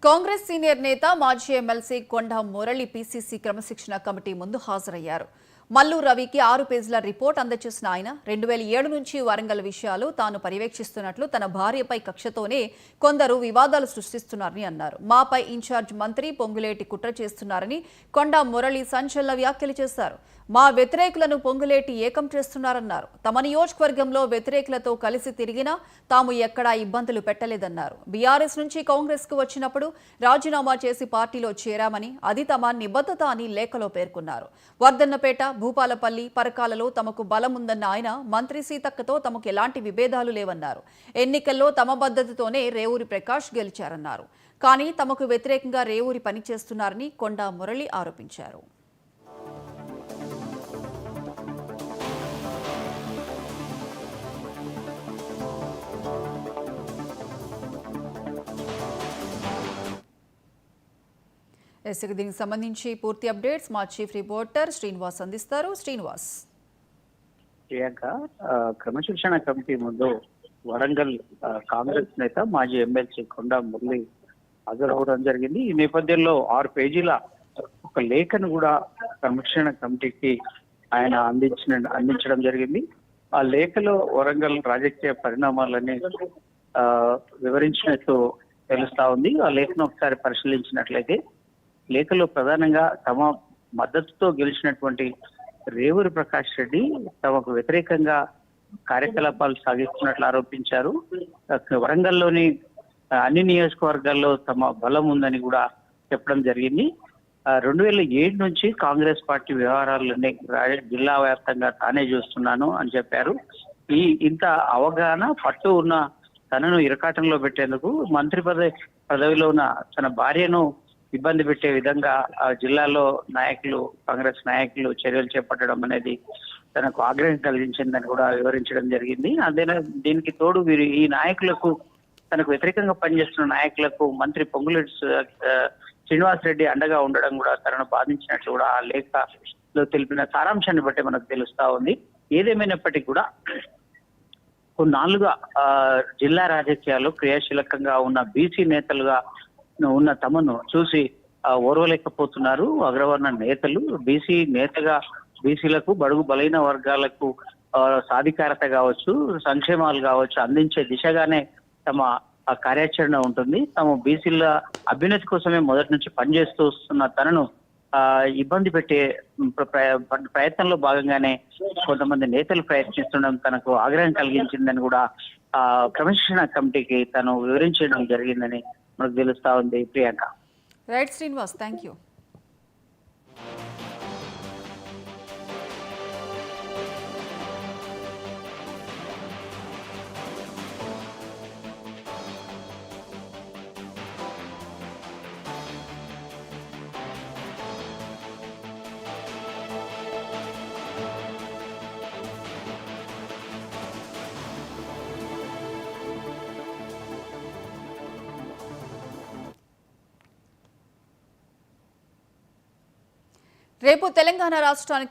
Congress senior నేత మాజీ MLC కొండ మురళి పీసీసీ క్రమశిక్షణ కమిటీ ముందు హాజరయ్యారు. మల్లు రవికి 6 పేజీల రిపోర్ట్ అందజేసిన ఆయన 2007 నుంచి వరంగల్ విషయాలు తాను పర్యవేక్షిస్తున్నట్లు, తన భార్యపై కక్షతోనే కొందరు వివాదాలు సృష్టిస్తున్నారని అన్నారు. మాపై ఇన్ఛార్జ్ మంత్రి పొంగులేటి కుట్ర చేస్తున్నారని కొండ మురళి సంచలన వ్యాఖ్యలు చేశారు. మా వ్యతిరేకులను పొంగులేటి ఏకం చేస్తున్నారన్నారు. తమ నియోజకవర్గంలో వ్యతిరేకులతో కలిసి తిరిగినా తాము ఎక్కడా ఇబ్బందులు పెట్టలేదన్నారు. బీఆర్ఎస్ నుంచి కాంగ్రెస్ కు వచ్చినప్పుడు రాజీనామా చేసి పార్టీలో చేరామని, అది తమ నిబద్ధత అని లేఖలో పేర్కొన్నారు. వర్ధన్నపేట, భూపాలపల్లి, పరకాలలో తమకు బలం ఉందన్న ఆయన మంత్రి సీతక్కతో తమకు ఎలాంటి విభేదాలు లేవన్నారు. ఎన్నికల్లో తమ పద్ధతితోనే రేవూరి ప్రకాష్ గెలిచారన్నారు. కానీ తమకు వ్యతిరేకంగా రేవూరి పనిచేస్తున్నారని కొండ మురళి ఆరోపించారు. దీనికి సంబంధించి పూర్తి అప్డేట్స్ మా చీఫ్ రిపోర్టర్ శ్రీనివాస్ అందిస్తారు. శ్రీనివాస్. ప్రియాంక, క్రమశిక్షణ కమిటీ ముందు వరంగల్ కాంగ్రెస్ నేత మాజీ ఎమ్మెల్సీ కొండ మురళి హాజరవడం జరిగింది. ఈ నేపథ్యంలో 6 పేజీల ఒక లేఖను కూడా క్రమశిక్షణ కమిటీకి ఆయన అందించడం జరిగింది. ఆ లేఖలో వరంగల్ రాజకీయ పరిణామాలని వివరించినట్టు తెలుస్తా ఉంది. ఆ లేఖను ఒకసారి పరిశీలించినట్లయితే లేఖలో ప్రధానంగా తమ మద్దతుతో గెలిచినటువంటి రేవూరి ప్రకాష్ రెడ్డి తమకు వ్యతిరేకంగా కార్యకలాపాలు సాగిస్తున్నట్లు ఆరోపించారు. వరంగల్లోని అన్ని నియోజకవర్గాల్లో తమ బలం ఉందని కూడా చెప్పడం జరిగింది. 2007 నుంచి కాంగ్రెస్ పార్టీ వ్యవహారాలన్నీ జిల్లా వ్యాప్తంగా తానే చూస్తున్నాను అని చెప్పారు. ఇంత అవగాహన పట్టు ఉన్న తనను ఇరకాటంలో పెట్టేందుకు మంత్రి పదవిలో ఉన్న తన భార్యను ఇబ్బంది పెట్టే విధంగా ఆ జిల్లాలో కాంగ్రెస్ నాయకులు చర్యలు చేపట్టడం అనేది తనకు ఆగ్రహం కలిగించిందని కూడా వివరించడం జరిగింది. దీనికి తోడు వీరు ఈ నాయకులకు, తనకు వ్యతిరేకంగా పనిచేస్తున్న నాయకులకు మంత్రి పొంగులేటి శ్రీనివాసరెడ్డి అండగా ఉండడం కూడా తనను బాధించినట్లు కూడా ఆ లేఖలో తెలిపిన సారాంశాన్ని బట్టి మనకు తెలుస్తా ఉంది. ఏదేమైనప్పటికీ కూడా కొన్నాళ్లుగా జిల్లా రాజకీయాల్లో క్రియాశీలకంగా ఉన్న బీసీ నేతలుగా ఉన్న తమను చూసి ఓర్వలేకపోతున్నారు అగ్రవర్ణ నేతలు. బీసీ నేతగా బీసీలకు, బడుగు బలైన వర్గాలకు సాధికారత కావచ్చు, సంక్షేమాలు కావచ్చు అందించే దిశగానే తమ కార్యాచరణ ఉంటుంది. తమ బీసీల అభ్యున్నతి కోసమే మొదటి నుంచి పనిచేస్తూ వస్తున్న తనను ఇబ్బంది పెట్టే ప్రయత్నంలో భాగంగానే కొంతమంది నేతలు ప్రయత్నిస్తుండడం తనకు ఆగ్రహం కలిగించిందని కూడా క్రమశిక్షణ కమిటీకి తను వివరించడం జరిగిందని మనకు తెలుస్తా ఉంది. Priyanka. Right Srinivas, thank you. రేపు తెలంగాణ రాష్ట్రానికి